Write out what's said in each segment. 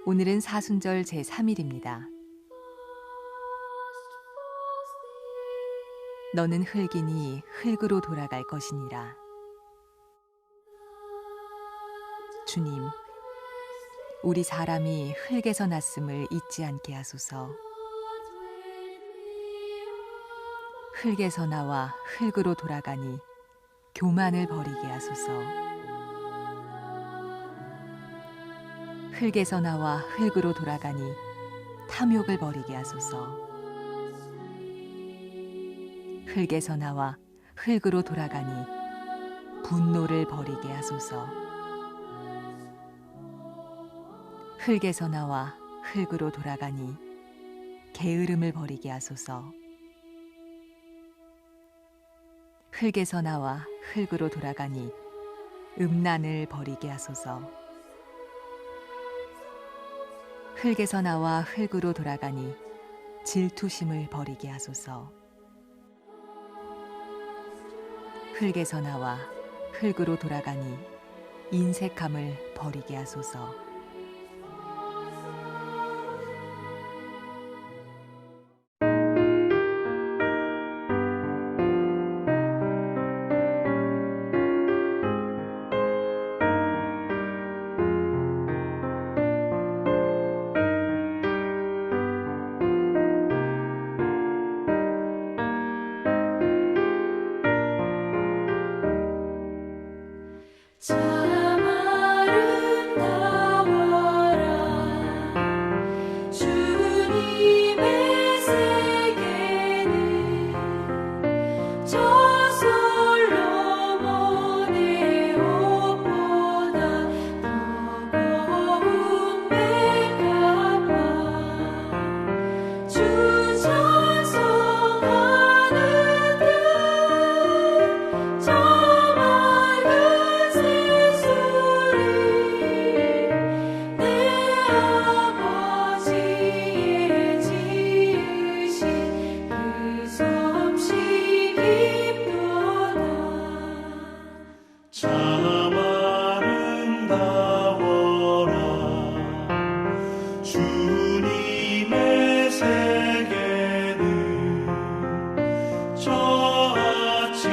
오늘은 사순절 제3일입니다. 너는 흙이니 흙으로 돌아갈 것이니라. 주님, 우리 사람이 흙에서 났음을 잊지 않게 하소서. 흙에서 나와 흙으로 돌아가니 교만을 버리게 하소서. 흙에서 나와 흙으로 돌아가니 탐욕을 버리게 하소서. 흙에서 나와 흙으로 돌아가니 분노를 버리게 하소서. 흙에서 나와 흙으로 돌아가니 게으름을 버리게 하소서. 흙에서 나와 흙으로 돌아가니 음란을 버리게 하소서. 흙에서 나와 흙으로 돌아가니 질투심을 버리게 하소서. 흙에서 나와 흙으로 돌아가니 인색함을 버리게 하소서. 참 아름다워라 주님의 세계는 저 솔로몬의 옷보다 더 고운 백합화 주 찬송하는 듯 저 맑은 내 아버지의 지으신 그 솜씨 깊도다. 참 아름다워라 주님의 세계는 저 아침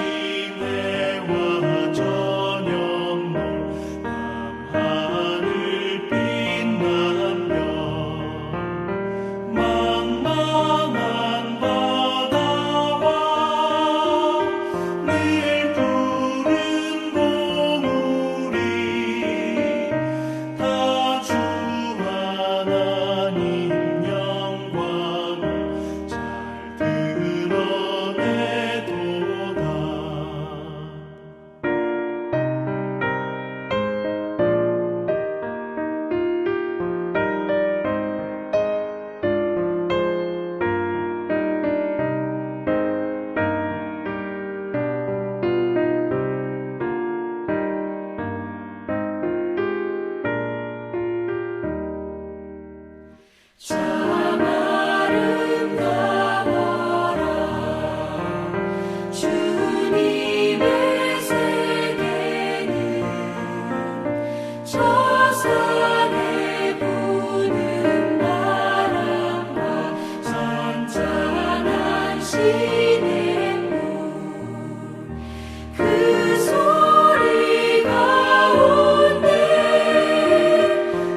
해와 저녁 밤하늘 빛나며 망망한 바다와 늘 푸른 봉우리 다 주 하나님 영광을 잘 드러내도다. 참 아름다워라 주님의 세계는 저 산에 부는 바람과 잔잔한 시냇물 그 소리 가운데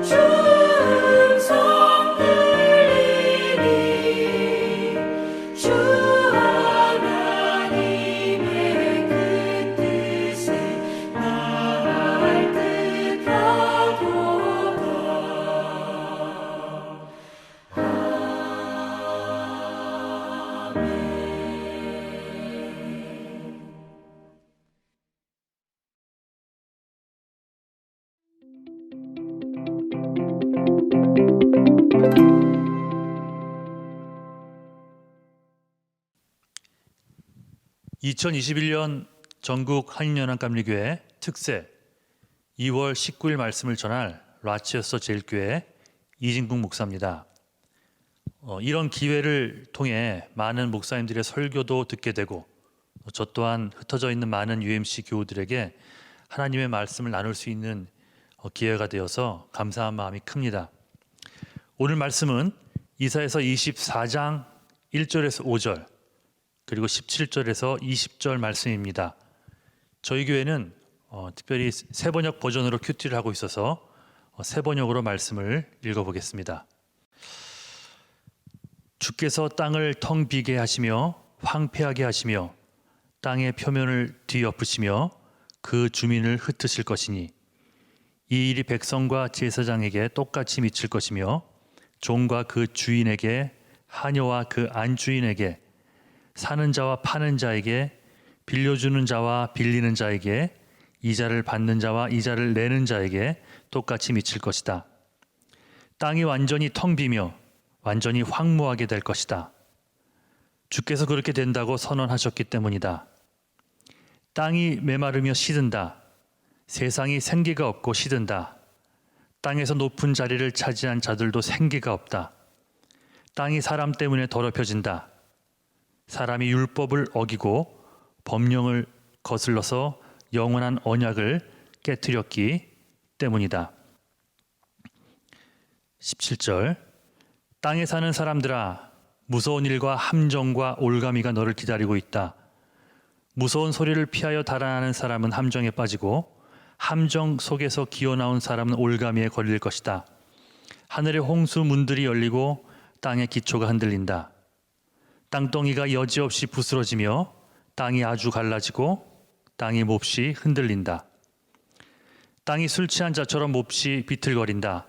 주 음성 들리니 주 하나님의 그 뜻에 나을 듯하도다. 아멘. 2021년 전국 한인연합감리교회 특세 2월 19일 말씀을 전할 라치어서 제일교회 이진국 목사입니다. 이런 기회를 통해 많은 목사님들의 설교도 듣게 되고 저 또한 흩어져 있는 많은 UMC 교우들에게 하나님의 말씀을 나눌 수 있는 기회가 되어서 감사한 마음이 큽니다. 오늘 말씀은 이사야서 24장 1절에서 5절 그리고 17절에서 20절 말씀입니다. 저희 교회는 특별히 새번역 버전으로 큐티를 하고 있어서 새번역으로 말씀을 읽어보겠습니다. 주께서 땅을 텅 비게 하시며 황폐하게 하시며 땅의 표면을 뒤엎으시며 그 주민을 흩으실 것이니 이 일이 백성과 제사장에게 똑같이 미칠 것이며 종과 그 주인에게 하녀와 그 안주인에게 사는 자와 파는 자에게 빌려주는 자와 빌리는 자에게 이자를 받는 자와 이자를 내는 자에게 똑같이 미칠 것이다. 땅이 완전히 텅 비며 완전히 황무하게 될 것이다. 주께서 그렇게 된다고 선언하셨기 때문이다. 땅이 메마르며 시든다. 세상이 생기가 없고 시든다. 땅에서 높은 자리를 차지한 자들도 생기가 없다. 땅이 사람 때문에 더럽혀진다. 사람이 율법을 어기고 법령을 거슬러서 영원한 언약을 깨뜨렸기 때문이다. 17절 땅에 사는 사람들아 무서운 일과 함정과 올가미가 너를 기다리고 있다. 무서운 소리를 피하여 달아나는 사람은 함정에 빠지고 함정 속에서 기어나온 사람은 올가미에 걸릴 것이다. 하늘의 홍수 문들이 열리고 땅의 기초가 흔들린다. 땅덩이가 여지없이 부스러지며 땅이 아주 갈라지고 땅이 몹시 흔들린다. 땅이 술 취한 자처럼 몹시 비틀거린다.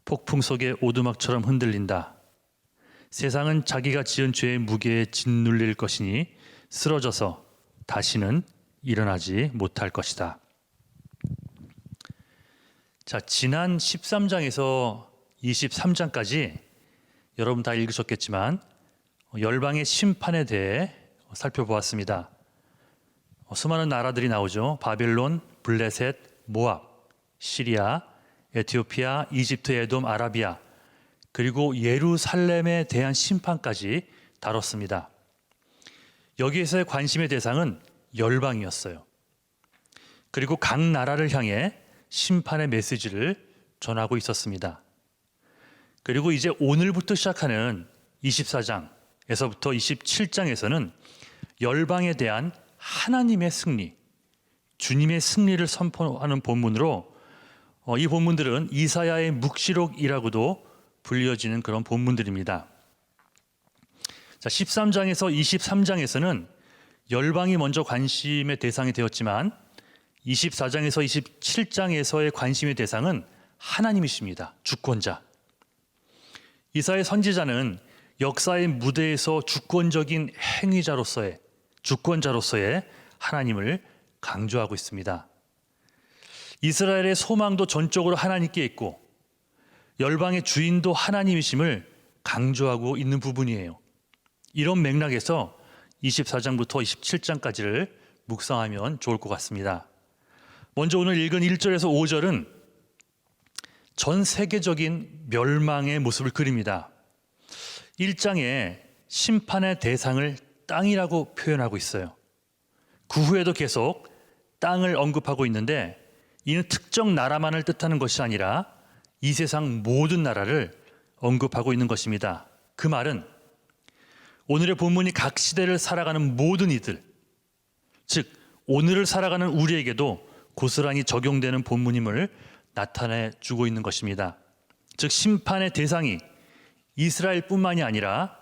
폭풍 속에 오두막처럼 흔들린다. 세상은 자기가 지은 죄의 무게에 짓눌릴 것이니 쓰러져서 다시는 일어나지 못할 것이다. 자, 지난 13장에서 23장까지 여러분 다 읽으셨겠지만 열방의 심판에 대해 살펴보았습니다. 수많은 나라들이 나오죠. 바벨론, 블레셋, 모압, 시리아, 에티오피아, 이집트, 에돔, 아라비아, 그리고 예루살렘에 대한 심판까지 다뤘습니다. 여기에서의 관심의 대상은 열방이었어요. 그리고 각 나라를 향해 심판의 메시지를 전하고 있었습니다. 그리고 이제 오늘부터 시작하는 24장에서부터 27장에서는 열방에 대한 하나님의 승리, 주님의 승리를 선포하는 본문으로 이 본문들은 이사야의 묵시록이라고도 불려지는 그런 본문들입니다. 자, 13장에서 23장에서는 열방이 먼저 관심의 대상이 되었지만 24장에서 27장에서의 관심의 대상은 하나님이십니다. 주권자. 이사야 선지자는 역사의 무대에서 주권적인 행위자로서의 주권자로서의 하나님을 강조하고 있습니다. 이스라엘의 소망도 전적으로 하나님께 있고 열방의 주인도 하나님이심을 강조하고 있는 부분이에요. 이런 맥락에서 24장부터 27장까지를 묵상하면 좋을 것 같습니다. 먼저 오늘 읽은 1절에서 5절은 전 세계적인 멸망의 모습을 그립니다. 1장에 심판의 대상을 땅이라고 표현하고 있어요. 그 후에도 계속 땅을 언급하고 있는데 이는 특정 나라만을 뜻하는 것이 아니라 이 세상 모든 나라를 언급하고 있는 것입니다. 그 말은 오늘의 본문이 각 시대를 살아가는 모든 이들, 즉 오늘을 살아가는 우리에게도 고스란히 적용되는 본문임을 나타내 주고 있는 것입니다. 즉 심판의 대상이 이스라엘뿐만이 아니라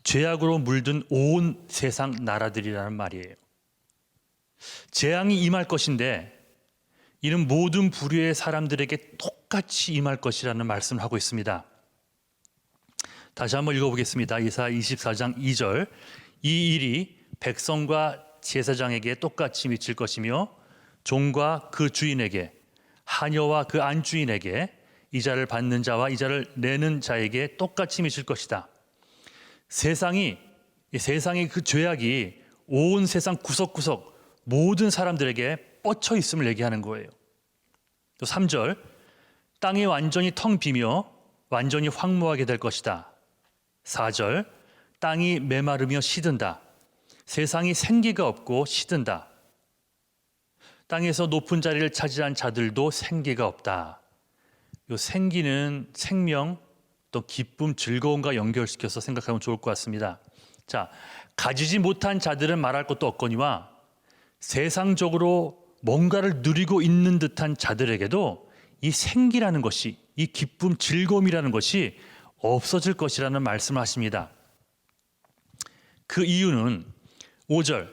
죄악으로 물든 온 세상 나라들이라는 말이에요. 재앙이 임할 것인데 이는 모든 부류의 사람들에게 똑같이 임할 것이라는 말씀을 하고 있습니다. 다시 한번 읽어보겠습니다. 이사야 24장 2절 이 일이 백성과 제사장에게 똑같이 미칠 것이며 종과 그 주인에게 하녀와 그 안주인에게 이자를 받는 자와 이자를 내는 자에게 똑같이 미칠 것이다. 세상의 그 죄악이 온 세상 구석구석 모든 사람들에게 뻗쳐 있음을 얘기하는 거예요. 또 3절 땅이 완전히 텅 비며 완전히 황무하게 될 것이다. 4절 땅이 메마르며 시든다. 세상이 생기가 없고 시든다. 땅에서 높은 자리를 차지한 자들도 생기가 없다. 이 생기는 생명, 또 기쁨, 즐거움과 연결시켜서 생각하면 좋을 것 같습니다. 자, 가지지 못한 자들은 말할 것도 없거니와 세상적으로 뭔가를 누리고 있는 듯한 자들에게도 이 생기라는 것이, 이 기쁨, 즐거움이라는 것이 없어질 것이라는 말씀을 하십니다. 그 이유는 5절,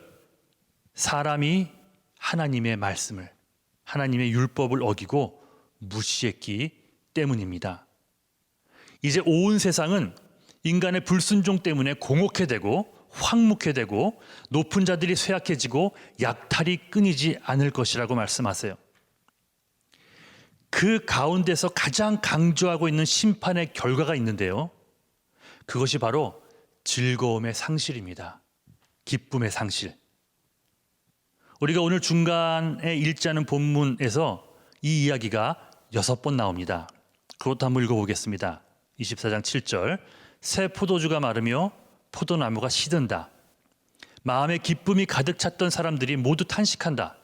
사람이 하나님의 말씀을, 하나님의 율법을 어기고 무시했기 때문입니다. 이제 온 세상은 인간의 불순종 때문에 공혹해 되고 황묵해 되고 높은 자들이 쇠약해지고 약탈이 끊이지 않을 것이라고 말씀하세요. 그 가운데서 가장 강조하고 있는 심판의 결과가 있는데요. 그것이 바로 즐거움의 상실입니다. 기쁨의 상실. 우리가 오늘 중간에 읽지 않은 본문에서 이 이야기가 6번 나옵니다. 그것도 한번 읽어보겠습니다. 24장 7절, 새 포도주가 마르며 포도나무가 시든다. 마음에 기쁨이 가득 찼던 사람들이 모두 탄식한다.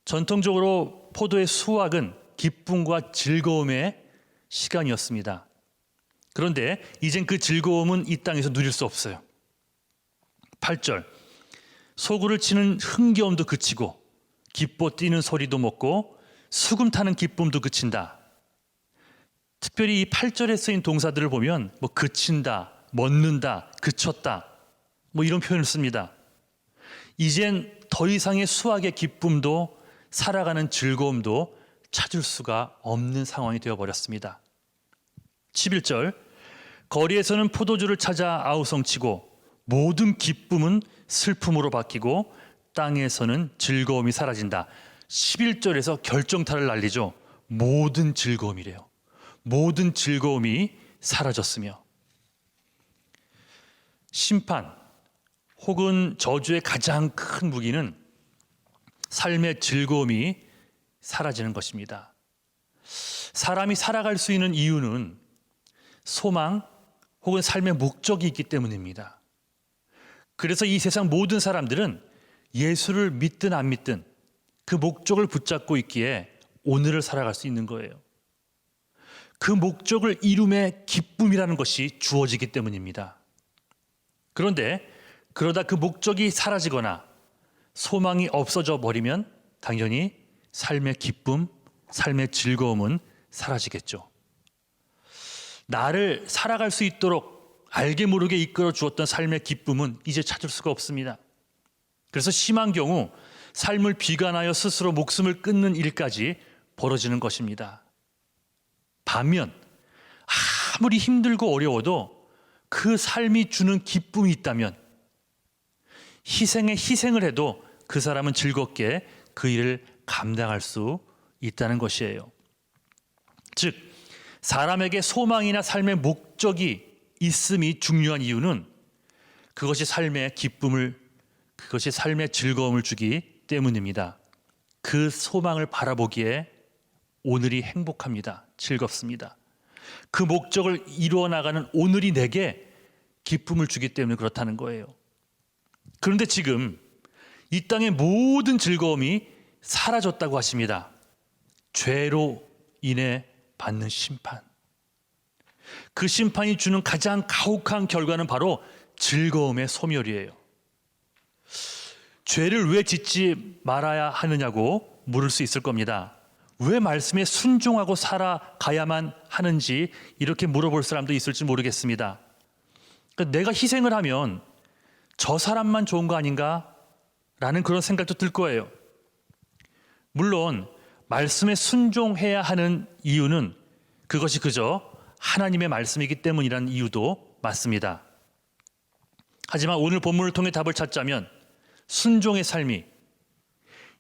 전통적으로 포도의 수확은 기쁨과 즐거움의 시간이었습니다. 그런데 이젠 그 즐거움은 이 땅에서 누릴 수 없어요. 8절, 소구를 치는 흥겨움도 그치고 기뻐 뛰는 소리도 멎고 수금 타는 기쁨도 그친다. 특별히 이 8절에 쓰인 동사들을 보면 뭐 그친다, 멎는다, 그쳤다, 뭐 이런 표현을 씁니다. 이젠 더 이상의 수확의 기쁨도 살아가는 즐거움도 찾을 수가 없는 상황이 되어버렸습니다. 11절, 거리에서는 포도주를 찾아 아우성치고 모든 기쁨은 슬픔으로 바뀌고 땅에서는 즐거움이 사라진다. 11절에서 결정타를 날리죠. 모든 즐거움이래요. 모든 즐거움이 사라졌으며, 심판 혹은 저주의 가장 큰 무기는 삶의 즐거움이 사라지는 것입니다. 사람이 살아갈 수 있는 이유는 소망 혹은 삶의 목적이 있기 때문입니다. 그래서 이 세상 모든 사람들은 예수를 믿든 안 믿든 그 목적을 붙잡고 있기에 오늘을 살아갈 수 있는 거예요. 그 목적을 이룸의 기쁨이라는 것이 주어지기 때문입니다. 그런데 그러다 그 목적이 사라지거나 소망이 없어져 버리면 당연히 삶의 기쁨, 삶의 즐거움은 사라지겠죠. 나를 살아갈 수 있도록 알게 모르게 이끌어 주었던 삶의 기쁨은 이제 찾을 수가 없습니다. 그래서 심한 경우 삶을 비관하여 스스로 목숨을 끊는 일까지 벌어지는 것입니다. 반면 아무리 힘들고 어려워도 그 삶이 주는 기쁨이 있다면 희생에 희생을 해도 그 사람은 즐겁게 그 일을 감당할 수 있다는 것이에요. 즉, 사람에게 소망이나 삶의 목적이 있음이 중요한 이유는 그것이 삶의 기쁨을, 그것이 삶의 즐거움을 주기 때문입니다. 그 소망을 바라보기에 오늘이 행복합니다. 즐겁습니다. 그 목적을 이루어 나가는 오늘이 내게 기쁨을 주기 때문에 그렇다는 거예요. 그런데 지금 이 땅의 모든 즐거움이 사라졌다고 하십니다. 죄로 인해 받는 심판. 그 심판이 주는 가장 가혹한 결과는 바로 즐거움의 소멸이에요. 죄를 왜 짓지 말아야 하느냐고 물을 수 있을 겁니다. 왜 말씀에 순종하고 살아가야만 하는지 이렇게 물어볼 사람도 있을지 모르겠습니다. 그러니까 내가 희생을 하면 저 사람만 좋은 거 아닌가? 라는 그런 생각도 들 거예요. 물론 말씀에 순종해야 하는 이유는 그것이 그저 하나님의 말씀이기 때문이라는 이유도 맞습니다. 하지만 오늘 본문을 통해 답을 찾자면 순종의 삶이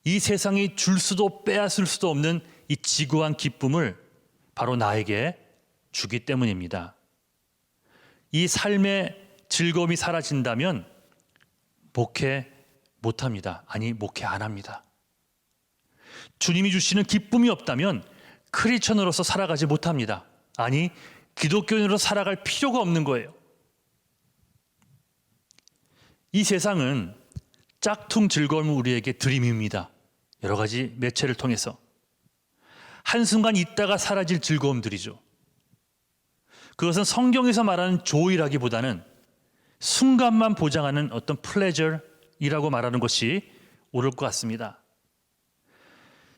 이 세상이 줄 수도 빼앗을 수도 없는 이 지고한 기쁨을 바로 나에게 주기 때문입니다. 이 삶의 즐거움이 사라진다면 목회 못합니다. 아니, 목회 안 합니다. 주님이 주시는 기쁨이 없다면 크리스천으로서 살아가지 못합니다. 아니, 기독교인으로 살아갈 필요가 없는 거예요. 이 세상은 짝퉁 즐거움을 우리에게 들이밉니다. 여러 가지 매체를 통해서 한순간 있다가 사라질 즐거움들이죠. 그것은 성경에서 말하는 조이라기보다는 순간만 보장하는 어떤 플레저이라고 말하는 것이 옳을 것 같습니다.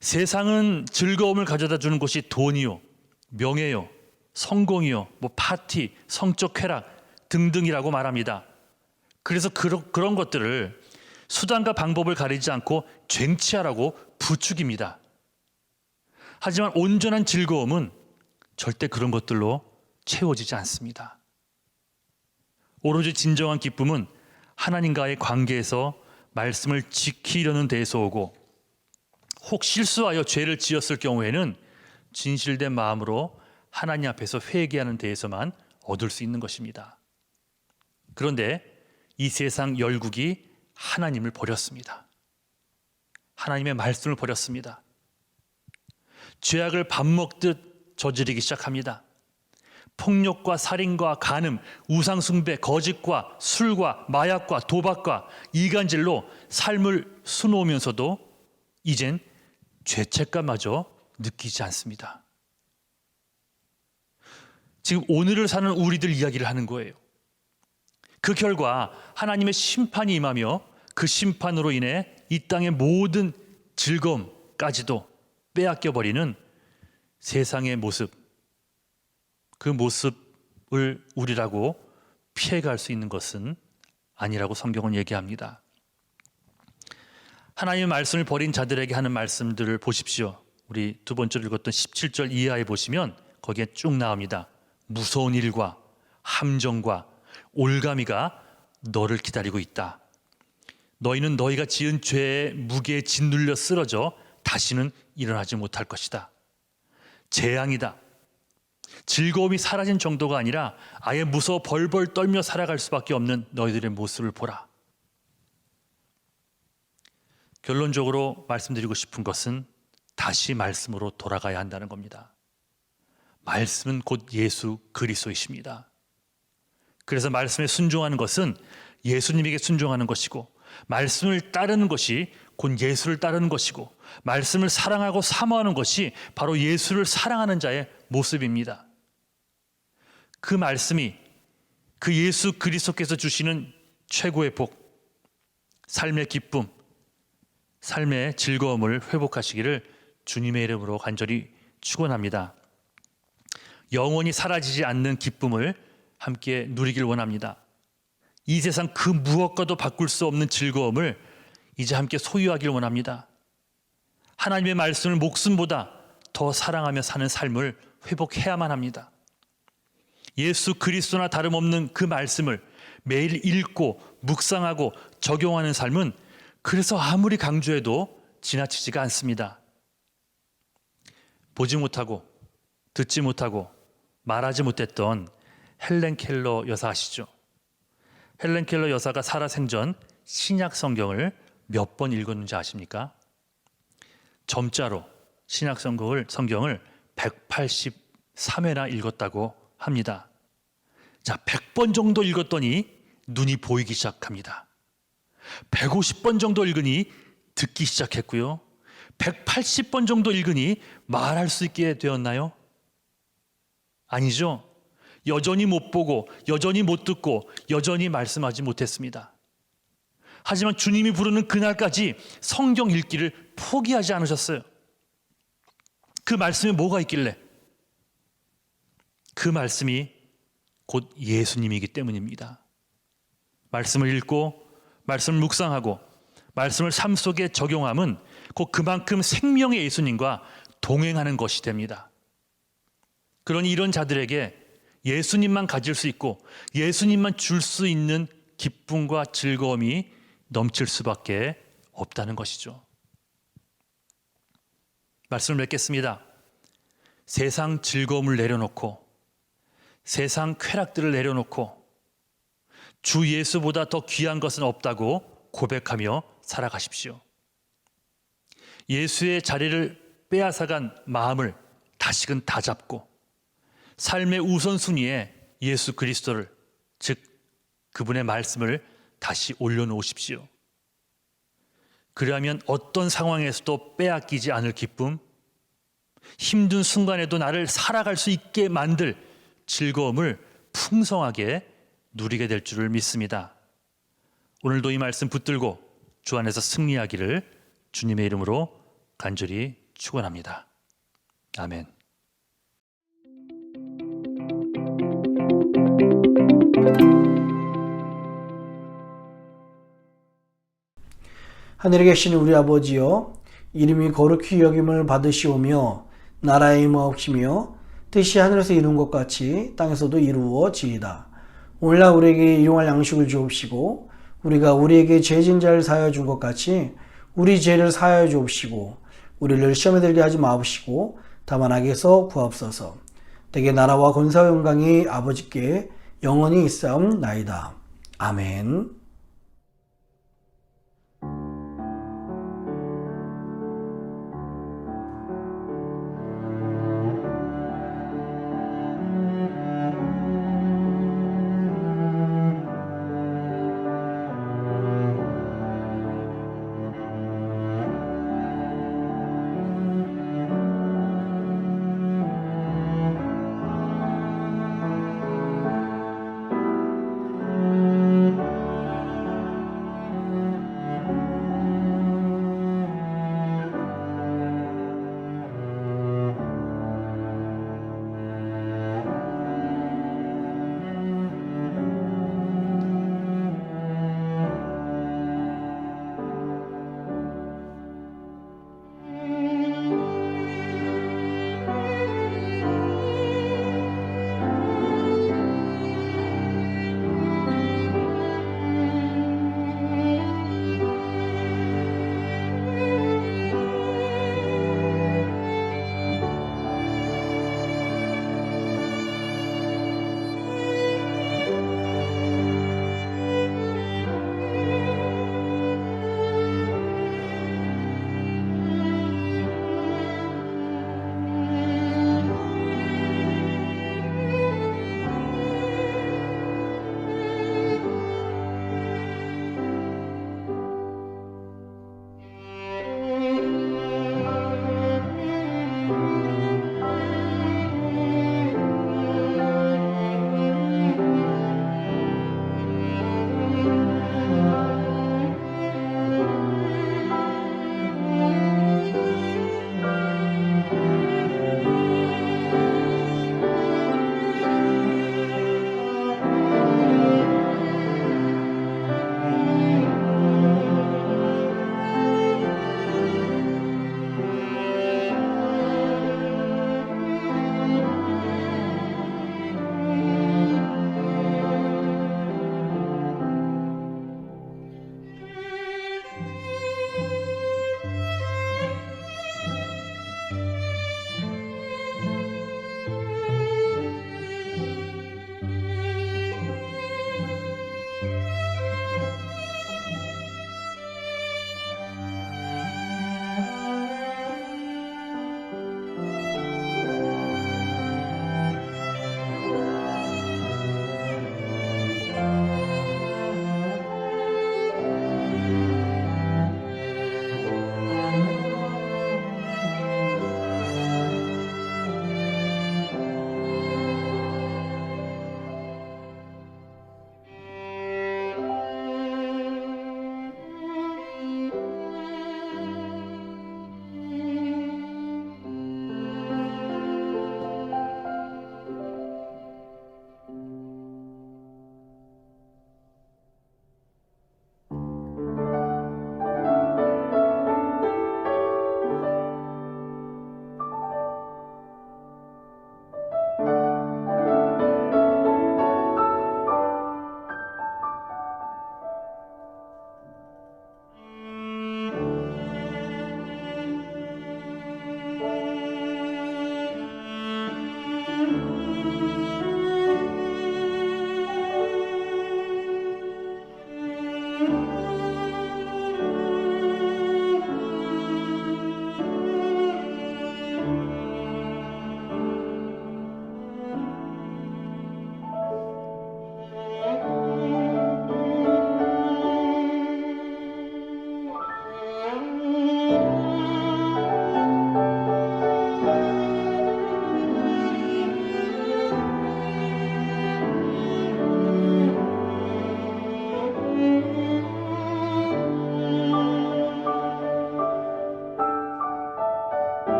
세상은 즐거움을 가져다 주는 것이 돈이요, 명예요, 성공이요, 파티, 성적 쾌락 등등이라고 말합니다. 그래서 그런 것들을 수단과 방법을 가리지 않고 쟁취하라고 부추깁니다. 하지만 온전한 즐거움은 절대 그런 것들로 채워지지 않습니다. 오로지 진정한 기쁨은 하나님과의 관계에서 말씀을 지키려는 데에서 오고, 혹 실수하여 죄를 지었을 경우에는 진실된 마음으로 하나님 앞에서 회개하는 데에서만 얻을 수 있는 것입니다. 그런데 이 세상 열국이 하나님을 버렸습니다. 하나님의 말씀을 버렸습니다. 죄악을 밥 먹듯 저지르기 시작합니다. 폭력과 살인과 간음, 우상숭배, 거짓과 술과 마약과 도박과 이간질로 삶을 수놓으면서도 이젠 죄책감마저 느끼지 않습니다. 지금 오늘을 사는 우리들 이야기를 하는 거예요. 그 결과 하나님의 심판이 임하며 그 심판으로 인해 이 땅의 모든 즐거움까지도 빼앗겨버리는 세상의 모습, 그 모습을 우리라고 피해갈 수 있는 것은 아니라고 성경은 얘기합니다. 하나님의 말씀을 버린 자들에게 하는 말씀들을 보십시오. 우리 두 번째로 읽었던 17절 이하에 보시면 거기에 쭉 나옵니다. 무서운 일과 함정과 올가미가 너를 기다리고 있다. 너희는 너희가 지은 죄의 무게에 짓눌려 쓰러져 다시는 일어나지 못할 것이다. 재앙이다. 즐거움이 사라진 정도가 아니라 아예 무서워 벌벌 떨며 살아갈 수밖에 없는 너희들의 모습을 보라. 결론적으로 말씀드리고 싶은 것은 다시 말씀으로 돌아가야 한다는 겁니다. 말씀은 곧 예수 그리스도이십니다. 그래서 말씀에 순종하는 것은 예수님에게 순종하는 것이고, 말씀을 따르는 것이 곧 예수를 따르는 것이고, 말씀을 사랑하고 사모하는 것이 바로 예수를 사랑하는 자의 모습입니다. 그 말씀이 그 예수 그리스도께서 주시는 최고의 복, 삶의 기쁨, 삶의 즐거움을 회복하시기를 주님의 이름으로 간절히 축원합니다. 영원히 사라지지 않는 기쁨을 함께 누리길 원합니다. 이 세상 그 무엇과도 바꿀 수 없는 즐거움을 이제 함께 소유하길 원합니다. 하나님의 말씀을 목숨보다 더 사랑하며 사는 삶을 회복해야만 합니다. 예수 그리스도나 다름없는 그 말씀을 매일 읽고 묵상하고 적용하는 삶은 그래서 아무리 강조해도 지나치지가 않습니다. 보지 못하고 듣지 못하고 말하지 못했던 헬렌 켈러 여사 아시죠? 헬렌 켈러 여사가 살아생전 신약 성경을 몇 번 읽었는지 아십니까? 점자로 신약 성경을 183회나 읽었다고 합니다. 자, 100번 정도 읽었더니 눈이 보이기 시작합니다. 150번 정도 읽으니 듣기 시작했고요. 180번 정도 읽으니 말할 수 있게 되었나요? 아니죠. 여전히 못 보고, 여전히 못 듣고, 여전히 말씀하지 못했습니다. 하지만 주님이 부르는 그날까지 성경 읽기를 포기하지 않으셨어요. 그 말씀에 뭐가 있길래? 그 말씀이 곧 예수님이기 때문입니다. 말씀을 읽고 말씀을 묵상하고 말씀을 삶 속에 적용함은 곧 그만큼 생명의 예수님과 동행하는 것이 됩니다. 그러니 이런 자들에게 예수님만 가질 수 있고 예수님만 줄 수 있는 기쁨과 즐거움이 넘칠 수밖에 없다는 것이죠. 말씀을 맺겠습니다. 세상 즐거움을 내려놓고 세상 쾌락들을 내려놓고 주 예수보다 더 귀한 것은 없다고 고백하며 살아가십시오. 예수의 자리를 빼앗아간 마음을 다시금 다잡고 삶의 우선순위에 예수 그리스도를, 즉 그분의 말씀을 다시 올려놓으십시오. 그러하면 어떤 상황에서도 빼앗기지 않을 기쁨, 힘든 순간에도 나를 살아갈 수 있게 만들 즐거움을 풍성하게 누리게 될 줄을 믿습니다. 오늘도 이 말씀 붙들고 주 안에서 승리하기를 주님의 이름으로 간절히 축원합니다. 아멘. 하늘에 계신 우리 아버지여, 이름이 거룩히 여김을 받으시오며 나라의 임하옵시며 뜻이 하늘에서 이룬 것 같이 땅에서도 이루어지이다. 오늘날 우리에게 일용할 양식을 주옵시고 우리가 우리에게 죄진 자를 사하여 준 것 같이 우리 죄를 사하여 주옵시고 우리를 시험에 들게 하지 마옵시고 다만 악에서 구하옵소서. 대개 나라와 권세와 영광이 아버지께 영원히 있사옵나이다. 아멘.